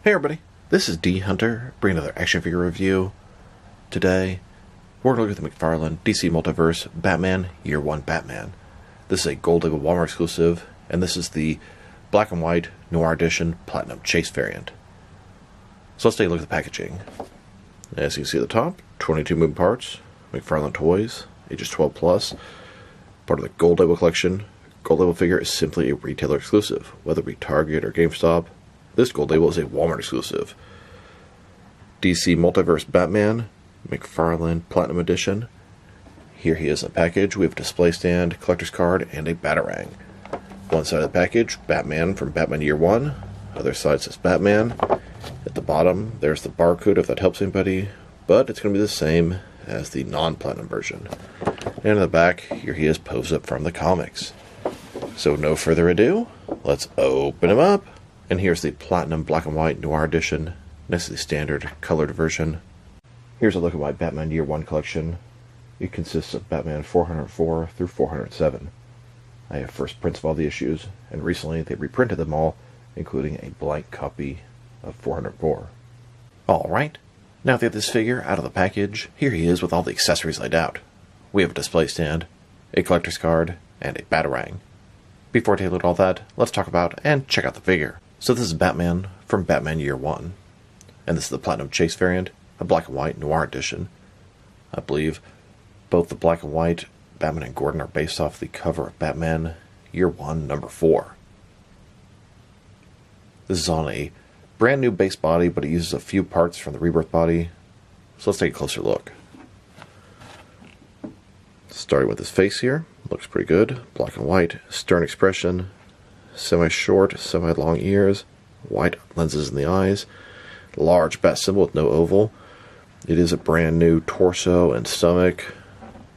Hey everybody, this is D Hunter, bringing another action figure review. Today, we're going to look at the McFarlane DC Multiverse Batman Year 1 Batman. This is a Gold Label Walmart exclusive, and this is the Black and White Noir Edition Platinum Chase variant. So let's take a look at the packaging. As you can see at the top, 22 moving parts, McFarlane Toys, ages 12 plus, part of the Gold Label collection. Gold Label figure is simply a retailer exclusive, whether it be Target or GameStop. This Gold Label is a Walmart exclusive. DC Multiverse Batman, McFarlane Platinum Edition. Here he is in the package. We have a display stand, collector's card, and a Batarang. One side of the package, Batman from Batman Year 1. Other side says Batman. At the bottom, there's the barcode if that helps anybody, but it's going to be the same as the non-platinum version. And in the back, here he is posed up from the comics. So no further ado, let's open him up. And here's the Platinum Black and White Noir Edition, next to the standard colored version. Here's a look at my Batman Year 1 collection. It consists of Batman 404 through 407. I have first prints of all the issues, and recently they reprinted them all, including a blank copy of 404. Alright, now that we have this figure out of the package, here he is with all the accessories laid out. We have a display stand, a collector's card, and a Batarang. Before I take a look at all that, let's talk about and check out the figure. So this is Batman from Batman Year 1, and this is the Platinum Chase variant, a Black and White Noir Edition. I believe both the Black and White Batman and Gordon are based off the cover of Batman Year 1, number 4. This is on a brand new base body, but it uses a few parts from the Rebirth body, so let's take a closer look. Starting with his face here, looks pretty good. Black and white, stern expression, semi-short, semi-long ears, white lenses in the eyes, large bat symbol with no oval. It is a brand new torso and stomach.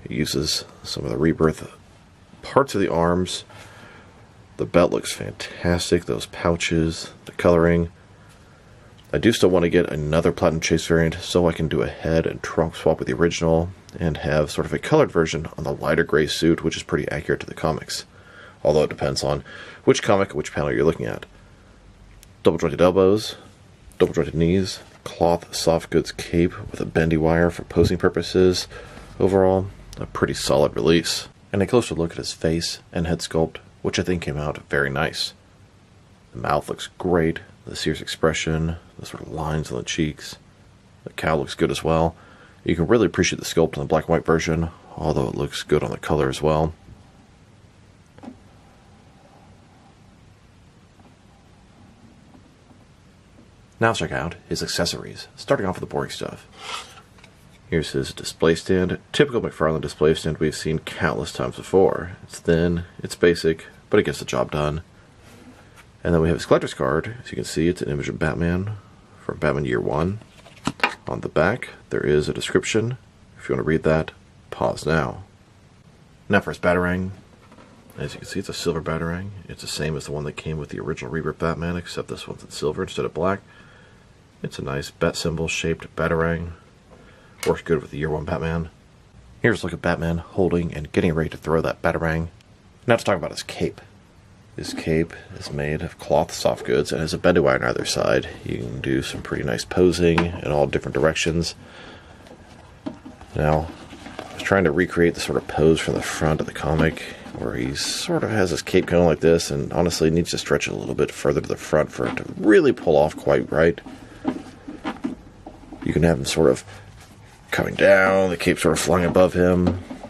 It uses some of the Rebirth parts of the arms. The belt looks fantastic, those pouches, the coloring. I do still want to get another Platinum Chase variant so I can do a head and trunk swap with the original and have sort of a colored version on the lighter gray suit, which is pretty accurate to the comics. Although it depends on which comic, which panel you're looking at. Double jointed elbows, double jointed knees, cloth soft goods cape with a bendy wire for posing purposes. Overall, a pretty solid release. And a closer look at his face and head sculpt, which I think came out very nice. The mouth looks great, the serious expression, the sort of lines on the cheeks. The cowl looks good as well. You can really appreciate the sculpt in the black and white version, although it looks good on the color as well. Now let's check out his accessories, starting off with the boring stuff. Here's his display stand, typical McFarlane display stand we've seen countless times before. It's thin, it's basic, but it gets the job done. And then we have his collector's card. As you can see, it's an image of Batman from Batman Year 1. On the back, there is a description. If you want to read that, pause now. Now for his Batarang. As you can see, it's a silver Batarang. It's the same as the one that came with the original Rebirth Batman, except this one's in silver instead of black. It's a nice bat symbol shaped Batarang. Works good with the Year 1 Batman. Here's a look at Batman holding and getting ready to throw that Batarang. Now let's talk about his cape. His cape is made of cloth soft goods and has a bendy wire on either side. You can do some pretty nice posing in all different directions. Now, I was trying to recreate the sort of pose from the front of the comic, where he sort of has his cape kind of like this, and honestly needs to stretch it a little bit further to the front for it to really pull off quite right. You can have him sort of coming down, the cape sort of flying above him.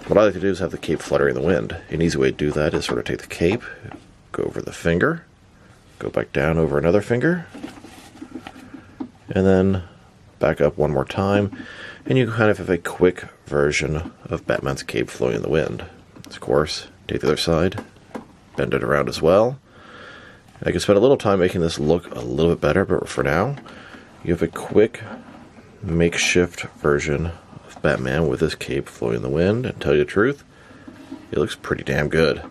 What I like to do is have the cape fluttering in the wind. An easy way to do that is sort of take the cape, go over the finger, go back down over another finger, and then back up one more time, and you kind of have a quick version of Batman's cape flowing in the wind. Of course, take the other side, bend it around as well. I can spend a little time making this look a little bit better, but for now, you have a quick makeshift version of Batman with his cape flowing in the wind, and tell you the truth, it looks pretty damn good.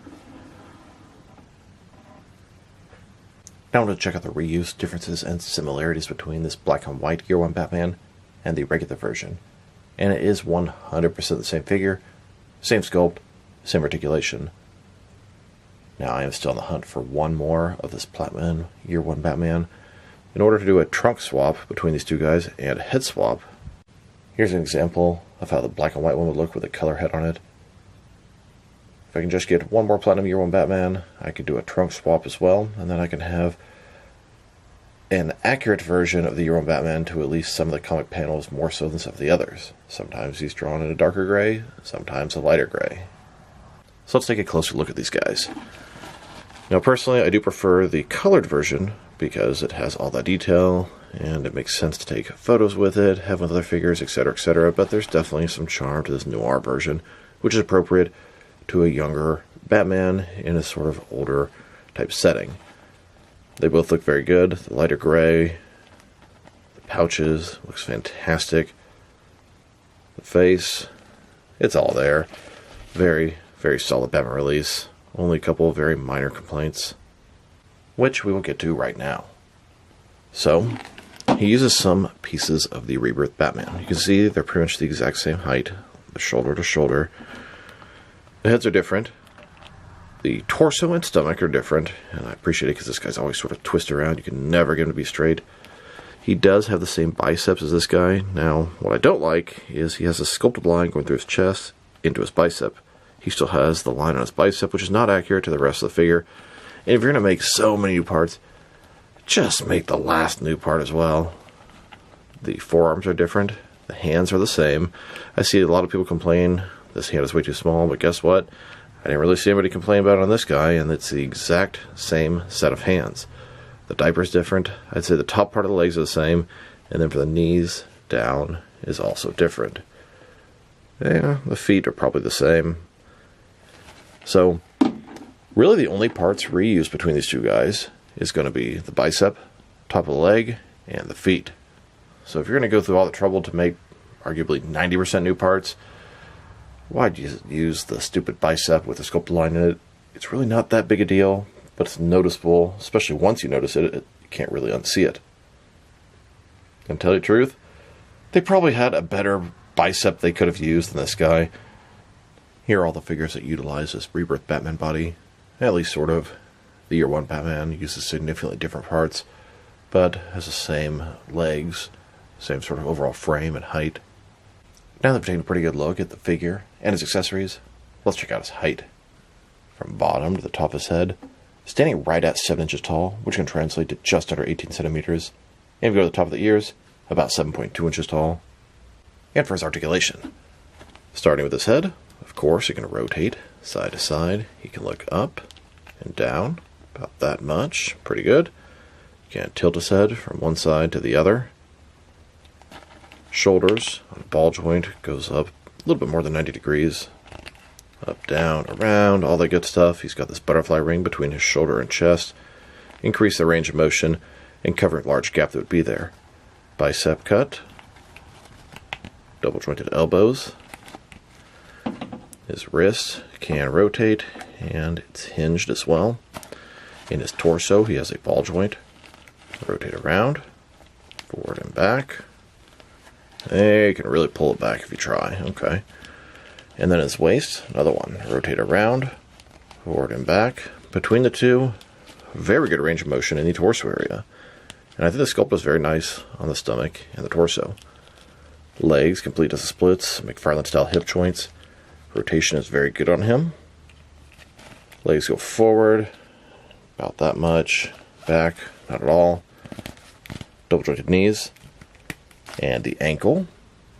Now I want to check out the reuse differences and similarities between this black and white Year 1 Batman and the regular version. And it is 100% the same figure, same sculpt, same articulation. Now I am still on the hunt for one more of this Platinum Year 1 Batman, In order to do a trunk swap between these two guys and a head swap, here's an example of how the black and white one would look with a color head on it. If I can just get one more Platinum Year 1 Batman, I could do a trunk swap as well, and then I can have an accurate version of the Year 1 Batman to at least some of the comic panels more so than some of the others. Sometimes he's drawn in a darker gray, sometimes a lighter gray. So let's take a closer look at these guys. Now personally, I do prefer the colored version because it has all that detail and it makes sense to take photos with it, have with other figures, etc., but there's definitely some charm to this noir version, which is appropriate to a younger Batman in a sort of older type setting. They both look very good. The lighter gray, the pouches, looks fantastic. The face, it's all there. Very, very solid Batman release. Only a couple of very minor complaints, which we will get to right now. So, he uses some pieces of the Rebirth Batman. You can see they're pretty much the exact same height, shoulder to shoulder. The heads are different. The torso and stomach are different, and I appreciate it because this guy's always sort of twisted around. You can never get him to be straight. He does have the same biceps as this guy. Now, what I don't like is he has a sculpted line going through his chest into his bicep. He still has the line on his bicep, which is not accurate to the rest of the figure. And if you're going to make so many new parts, just make the last new part as well. The forearms are different. The hands are the same. I see a lot of people complain this hand is way too small, but guess what? I didn't really see anybody complain about it on this guy, and it's the exact same set of hands. The diaper's different. I'd say the top part of the legs are the same, and then for the knees down is also different. Yeah, the feet are probably the same. So, really the only parts reused between these two guys is going to be the bicep, top of the leg, and the feet. So if you're going to go through all the trouble to make arguably 90% new parts, why'd you use the stupid bicep with the sculpted line in it? It's really not that big a deal, but it's noticeable, especially once you notice it, you can't really unsee it. And to tell you the truth, they probably had a better bicep they could have used than this guy. Here are all the figures that utilize this Rebirth Batman body, at least sort of. The Year 1 Batman uses significantly different parts, but has the same legs, same sort of overall frame and height. Now that we've taken a pretty good look at the figure and his accessories, let's check out his height. From bottom to the top of his head, standing right at 7 inches tall, which can translate to just under 18 centimeters. And if we go to the top of the ears, about 7.2 inches tall. And for his articulation, starting with his head, of course, he can rotate side to side. He can look up and down, about that much. Pretty good. You can tilt his head from one side to the other. Shoulders on a ball joint goes up a little bit more than 90 degrees. Up, down, around, all that good stuff. He's got this butterfly ring between his shoulder and chest. Increase the range of motion and cover a large gap that would be there. Bicep cut. Double jointed elbows. His wrist can rotate and it's hinged as well. In his torso he has a ball joint. Rotate around, forward and back. Hey, you can really pull it back if you try. Okay. And then his waist, another one. Rotate around, forward and back. Between the two, very good range of motion in the torso area. And I think the sculpt is very nice on the stomach and the torso. Legs complete as the splits, McFarlane style hip joints. Rotation is very good on him. Legs go forward, about that much. Back, not at all. Double jointed knees. And the ankle,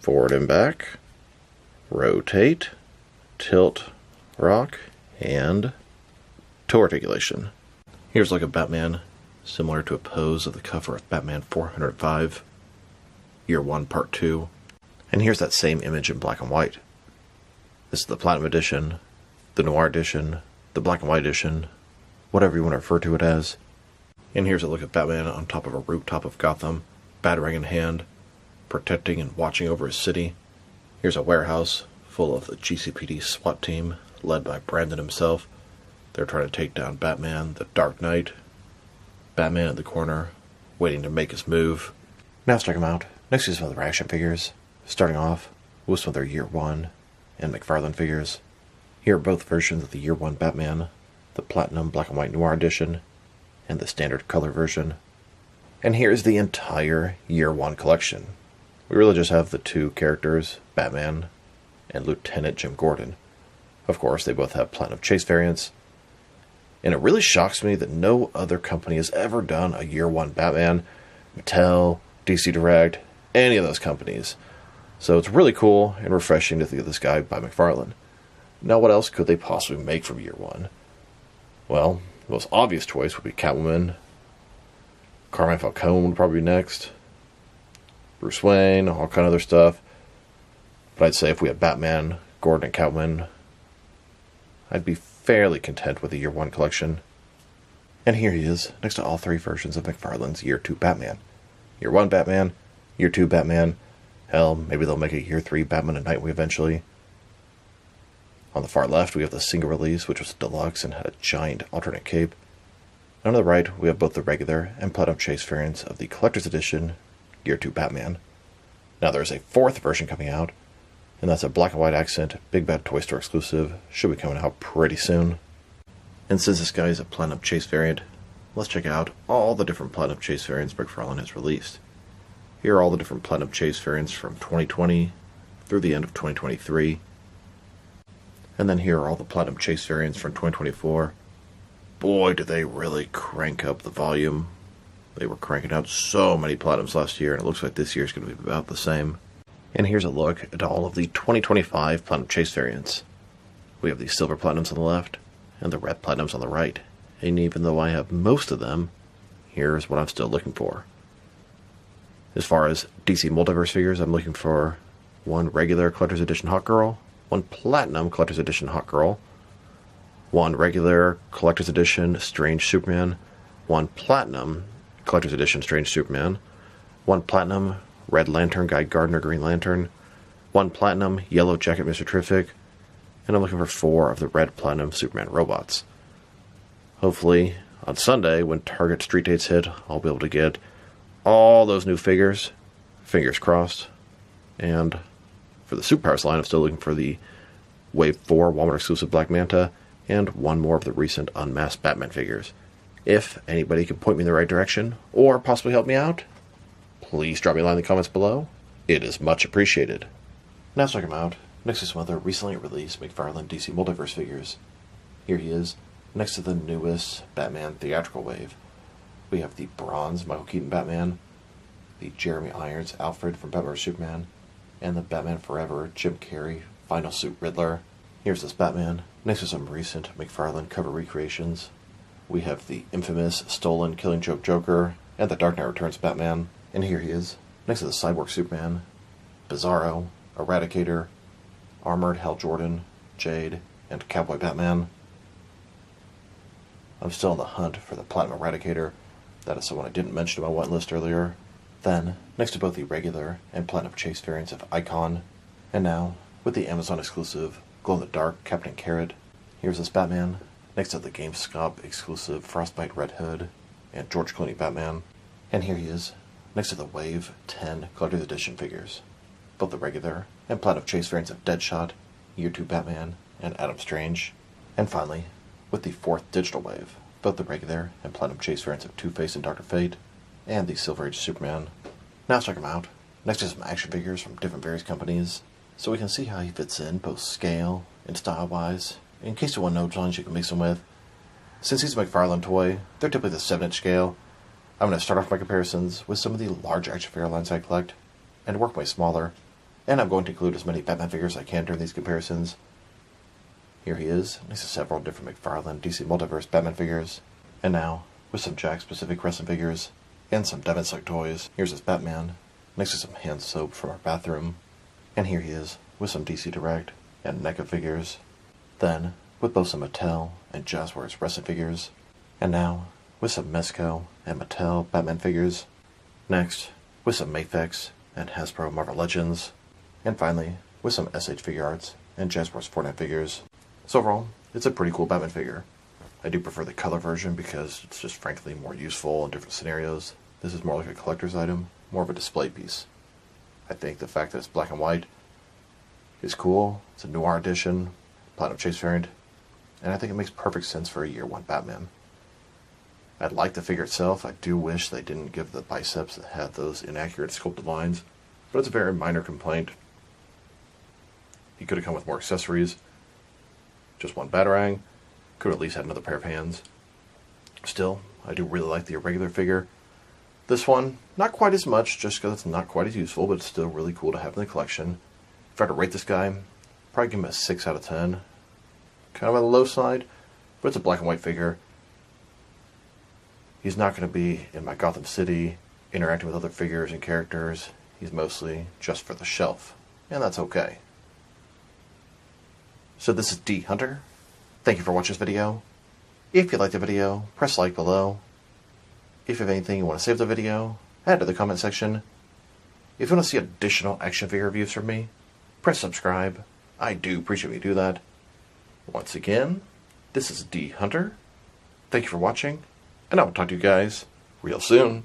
forward and back. Rotate, tilt, rock, and toe articulation. Here's like a Batman, similar to a pose of the cover of Batman 405, Year 1, Part 2. And here's that same image in black and white. This is the Platinum Edition, the Noir Edition, the Black and White Edition, whatever you want to refer to it as. And here's a look at Batman on top of a rooftop of Gotham, batarang in hand, protecting and watching over his city. Here's a warehouse full of the GCPD SWAT team, led by Brandon himself. They're trying to take down Batman, the Dark Knight. Batman in the corner, waiting to make his move. Now let's check him out. Next is some of the action figures, starting off with some of their Year 1 and McFarlane figures. Here are both versions of the Year 1 Batman, the Platinum Black and White Noir Edition, and the standard color version. And here's the entire Year 1 collection. We really just have the two characters, Batman and Lieutenant Jim Gordon. Of course, they both have Platinum Chase variants. And it really shocks me that no other company has ever done a Year 1 Batman. Mattel, DC Direct, any of those companies. So it's really cool and refreshing to get this guy by McFarlane. Now what else could they possibly make from Year 1? Well, the most obvious choice would be Catwoman. Carmine Falcone would probably be next. Bruce Wayne, all kind of other stuff. But I'd say if we had Batman, Gordon, and Catwoman, I'd be fairly content with the Year 1 collection. And here he is, next to all three versions of McFarlane's Year 2 Batman. Year 1 Batman, Year 2 Batman, hell, maybe they'll make a Year 3 Batman and Nightwing eventually. On the far left, we have the single release, which was deluxe and had a giant alternate cape. And on the right, we have both the regular and Platinum Chase variants of the Collector's Edition, Year 2 Batman. Now there's a fourth version coming out, and that's a black and white accent, Big Bad Toy Store exclusive, should be coming out pretty soon. And since this guy is a Platinum Chase variant, let's check out all the different Platinum Chase variants McFarlane has released. Here are all the different Platinum Chase variants from 2020 through the end of 2023. And then here are all the Platinum Chase variants from 2024. Boy, did they really crank up the volume. They were cranking out so many Platinums last year, and it looks like this year's going to be about the same. And here's a look at all of the 2025 Platinum Chase variants. We have the Silver Platinums on the left, and the Red Platinums on the right. And even though I have most of them, here's what I'm still looking for. As far as DC Multiverse figures, I'm looking for one regular Collector's Edition Hawkgirl, one Platinum Collector's Edition Hawkgirl, one regular Collector's Edition Strange Superman, one Platinum Collector's Edition Strange Superman, one Platinum Red Lantern Guy Gardner Green Lantern, one Platinum Yellow Jacket Mr. Terrific, and I'm looking for 4 of the Red Platinum Superman robots. Hopefully, on Sunday, when Target street dates hit, I'll be able to get all those new figures, fingers crossed. And for the Superpowers line, I'm still looking for the Wave 4 Walmart exclusive Black Manta, and one more of the recent Unmasked Batman figures. If anybody can point me in the right direction, or possibly help me out, please drop me a line in the comments below. It is much appreciated. Now let's check him out, next to some other recently released McFarlane DC Multiverse figures. Here he is, next to the newest Batman theatrical wave. We have the bronze Michael Keaton Batman, the Jeremy Irons Alfred from Batman vs Superman, and the Batman Forever Jim Carrey Final Suit Riddler. Here's this Batman, next to some recent McFarlane cover recreations. We have the infamous stolen Killing Joke Joker, and the Dark Knight Returns Batman. And here he is, next to the Cyborg Superman, Bizarro, Eradicator, Armored Hal Jordan, Jade, and Cowboy Batman. I'm still on the hunt for the Platinum Eradicator. That is someone I didn't mention in my want list earlier. Then, next to both the regular and Platinum Chase variants of Icon, and now, with the Amazon exclusive glow-in-the-dark Captain Carrot, here's this Batman, next to the GameStop exclusive Frostbite Red Hood and George Clooney Batman. And here he is, next to the Wave 10 Collector's Edition figures, both the regular and Platinum Chase variants of Deadshot, Year 2 Batman, and Adam Strange. And finally, with the 4th digital wave, both the regular and Platinum Chase variants of Two-Face and Dr. Fate, and the Silver Age Superman. Now let's check him out, next to some action figures from different various companies, so we can see how he fits in both scale and style-wise, in case you want to know which ones you can mix him with. Since he's a McFarlane toy, they're typically the 7-inch scale. I'm going to start off my comparisons with some of the large action figure lines I collect, and work my smaller, and I'm going to include as many Batman figures as I can during these comparisons. Here he is, next to several different McFarlane DC Multiverse Batman figures, and now, with some Jack-specific wrestling figures, and some Devin Select toys. Here's his Batman, next to some hand soap from our bathroom, and here he is, with some DC Direct and NECA figures. Then, with both some Mattel and Jazzwares wrestling figures, and now, with some Mezco and Mattel Batman figures. Next, with some Mafex and Hasbro Marvel Legends, and finally, with some SH Figure Arts and Jazzwares Fortnite figures. So overall, it's a pretty cool Batman figure. I do prefer the color version because it's just frankly more useful in different scenarios. This is more like a collector's item, more of a display piece. I think the fact that it's black and white is cool. It's a Noir edition, Platinum Chase variant, and I think it makes perfect sense for a Year 1 Batman. I like the figure itself. I do wish they didn't give the biceps that had those inaccurate sculpted lines, but it's a very minor complaint. He could have come with more accessories. Just one batarang. Could have at least had another pair of hands. Still, I do really like the irregular figure. This one, not quite as much, just because it's not quite as useful, but it's still really cool to have in the collection. If I had to rate this guy, probably give him a 6 out of 10. Kind of on the low side, but it's a black and white figure. He's not going to be in my Gotham City, interacting with other figures and characters. He's mostly just for the shelf, and that's okay. So this is D Hunter. Thank you for watching this video. If you liked the video, press like below. If you have anything you want to save the video, add to the comment section. If you want to see additional action figure reviews from me, press subscribe. I do appreciate when you do that. Once again, this is D Hunter. Thank you for watching, and I will talk to you guys real soon.